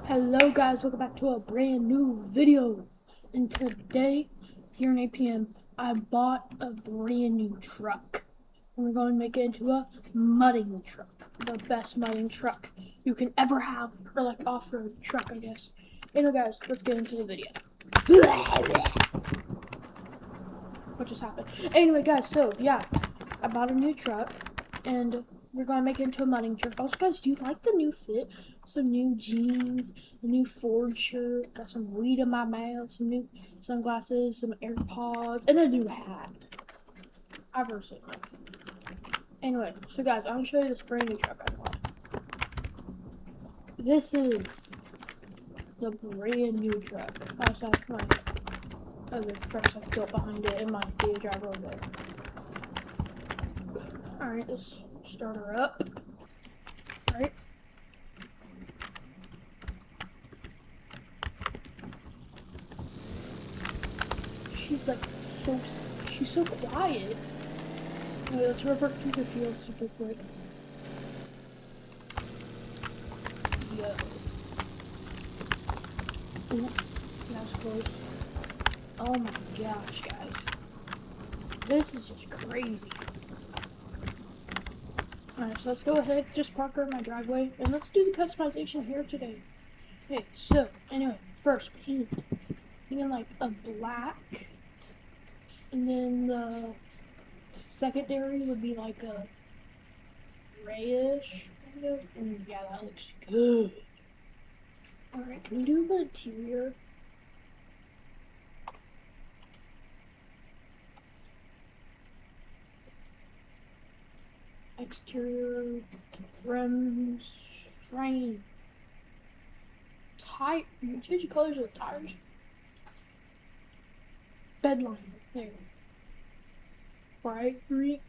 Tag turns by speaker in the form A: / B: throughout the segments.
A: Hello guys, welcome back to a brand new video. And today, here in APM, I bought a brand new truck. And we're going to make it into a mudding truck. The best mudding truck you can ever have. Or like off-road truck, I guess. Anyway guys, let's get into the video. What just happened? Anyway guys, so yeah, I bought a new truck. And we're gonna make it into a mudding truck. Also guys, do you like the new fit? Some new jeans, a new Ford shirt, got some weed in my mouth, some new sunglasses, some AirPods, and a new hat. I personally like it. Anyway, so guys, I'm gonna show you this brand new truck I bought. This is the brand new truck. I also have my other trucks I've built behind it and my daily driver over there. Alright, let's start her up. Alright. She's so quiet. Wait, let's revert through the field super quick. Yo. Ooh, that was close. Oh my gosh, guys. This is just crazy. Alright, so let's go ahead, just park her in my driveway, and let's do the customization here today. Okay, so, anyway, first, paint in like a black, and then the secondary would be like a grayish, kind of, and yeah, that looks good. Alright, can we do the interior? Exterior, rims, frame, tire. You change the colors of the tires. Bed liner, there. Bright green.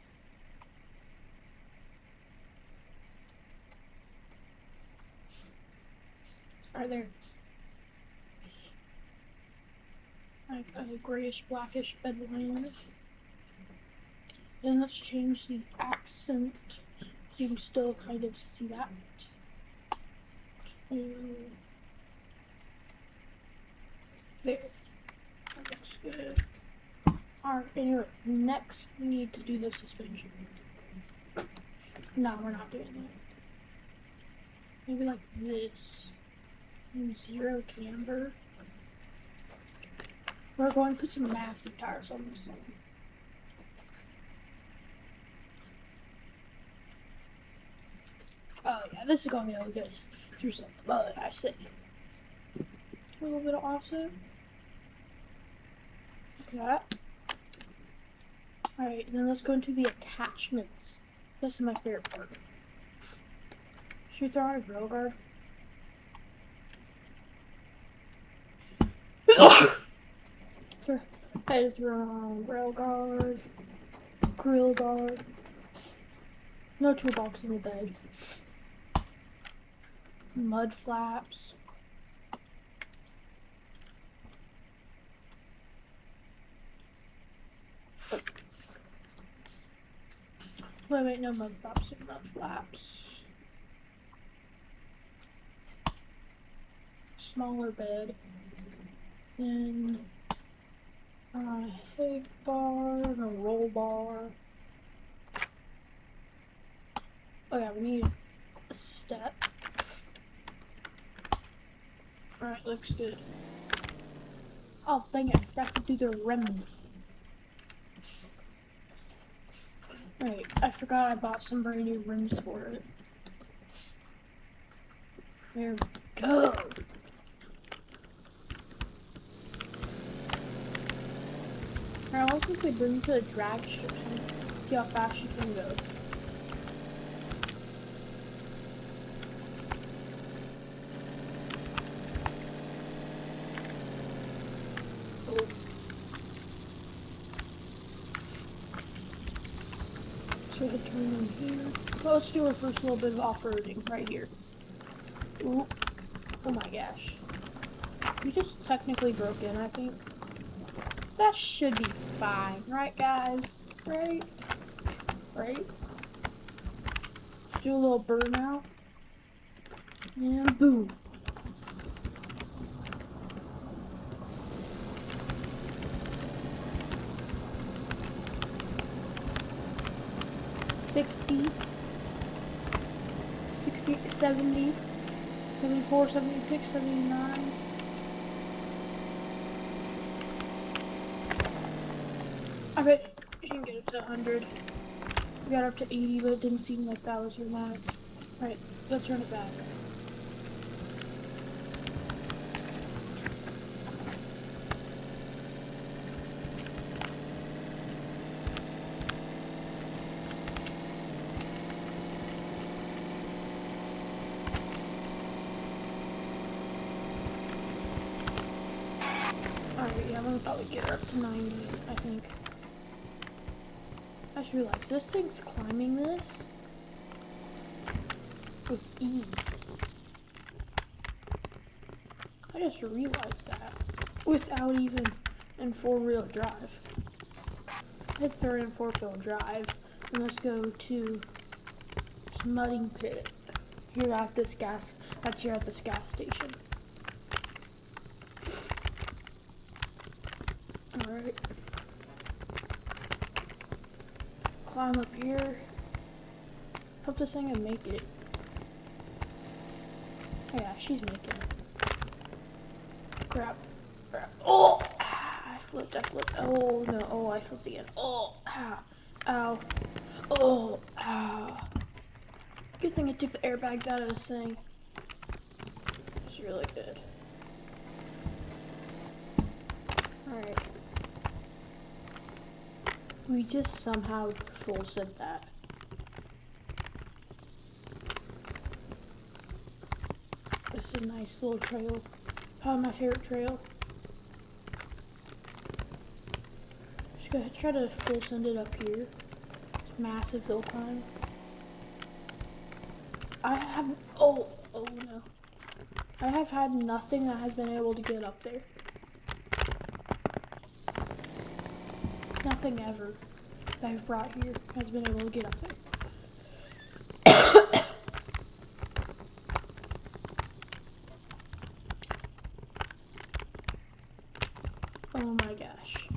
A: Right there. Like a grayish, blackish bed liner. And let's change the accent so you can still kind of see that. And there. That looks good. Alright, anyway, next we need to do the suspension. No, we're not doing that. Maybe like this. And zero camber. We're going to put some massive tires on this thing. Oh yeah, this is gonna be able to get us through some mud, I say. A little bit of offset. Look at that. Alright, then let's go into the attachments. This is my favorite part. Should we throw on a grill guard? I had to throw on grill guard. No toolbox in the bed. Mud flaps. Wait, no mud flaps, mud flaps. Smaller bed. Then a hay bar and a roll bar. Oh yeah, we need a step. Alright, looks good. Oh, dang it, I forgot to do the rims. Alright, I forgot I bought some brand new rims for it. There we go. I also think we bring to the drag strip and see how fast you can go. Oh. So I turn in here. Well, let's do our first little bit of off-roading right here. Ooh. Oh my gosh. We just technically broke in, I think. That should be fine, right guys? Right? Right? Let's do a little burnout. And boom. 60, 70, 74, 76, 79. I bet you can get it to 100. We got up to 80, but it didn't seem like that was your max. Alright, let's run it back. Alright, yeah, I'm gonna probably get her up to 90, I think. I just realized this thing's climbing this with ease. I just realized that without even in 4-wheel drive. Let's throw in 4-wheel drive and let's go to this mudding pit here at this gas. That's here at this gas station. All right. Climb up here. Hope this thing can make it. Oh yeah, she's making it. Crap. Crap. Oh! Ah, I flipped. Oh no. Oh, I flipped again. Oh! Ah. Ow. Oh! Ah. Good thing I took the airbags out of this thing. It's really good. Alright. We just somehow full sent that. This is a nice little trail. Probably my favorite trail. Just gonna try to full send it up here. It's massive hill climb. Oh no. I have had nothing that has been able to get up there. Nothing ever that I've brought here has been able to get up there. Oh my gosh.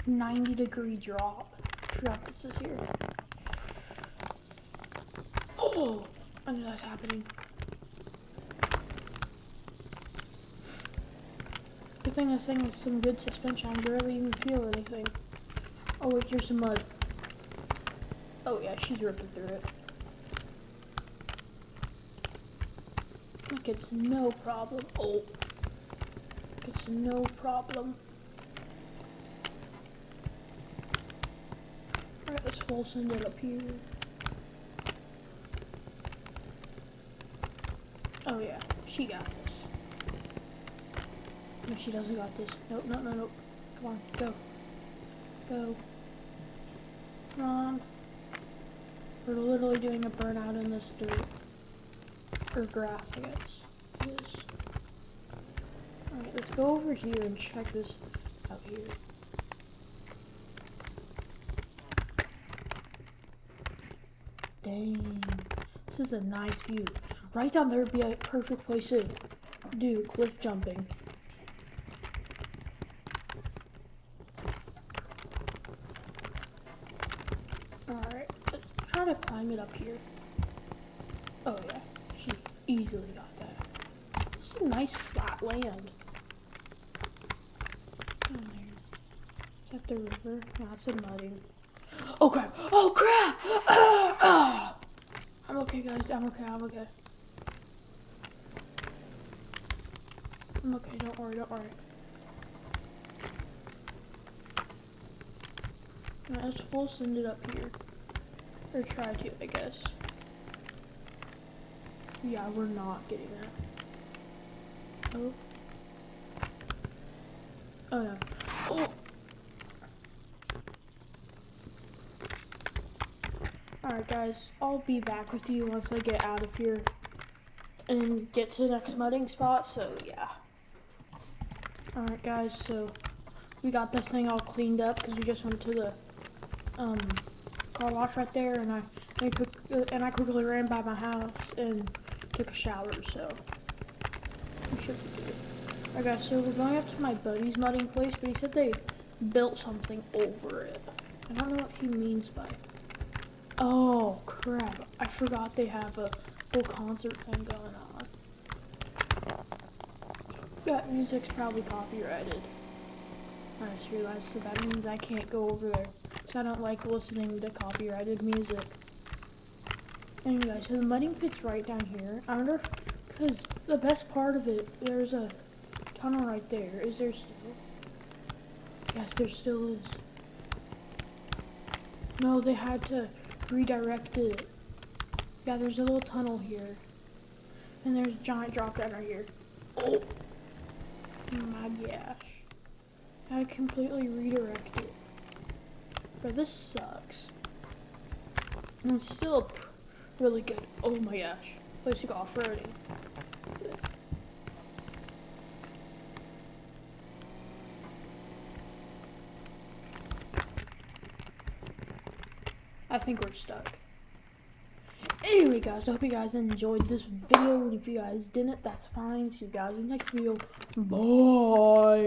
A: 90-degree drop. I forgot this is here. Oh! I knew that's happening. Good thing this thing has some good suspension. I barely even feel anything. Oh wait, here's some mud. Oh yeah, she's ripping through it. Like it's no problem. Oh. It's no problem. Alright, let's full send it up here. Oh yeah, she got this. No, she doesn't got this. Nope. Come on, go. Go. Come on. We're literally doing a burnout in this dirt. Or grass, I guess. It is. Alright, let's go over here and check this out here. Dang. This is a nice view. Right down there would be a perfect place to do cliff jumping. Alright, let's try to climb it up here. Oh yeah, she easily got that. This is a nice flat land. Down there. Is that the river? No, it's a mudding. Oh crap! Oh crap! I'm okay, guys. I'm okay. I'm okay, don't worry. Alright, let's full send it up here. Or try to, I guess. Yeah, we're not getting that. Oh. Oh no. Oh! Alright guys, I'll be back with you once I get out of here and get to the next mudding spot, so yeah. Alright guys, so we got this thing all cleaned up because we just went to the car wash right there, and I quickly ran by my house and took a shower, so we should be good. Alright guys, so we're going up to my buddy's mudding place, but he said they built something over it. I don't know what he means by Oh crap, I forgot they have a whole concert thing going on. That music's probably copyrighted. I just realized, so that means I can't go over there. So I don't like listening to copyrighted music. Anyway, so the mudding pit's right down here. I wonder, because the best part of it, there's a tunnel right there. Is there still? Yes, there still is. No, they had to redirect it. Yeah, there's a little tunnel here. And there's a giant drop down right here. Oh my gosh. I had to completely redirect it. But this sucks. And it's still really good. Oh my gosh. Place to go off-roading. I think we're stuck. Anyway guys, I hope you guys enjoyed this video. And if you guys didn't, that's fine. See you guys in the next video. Bye.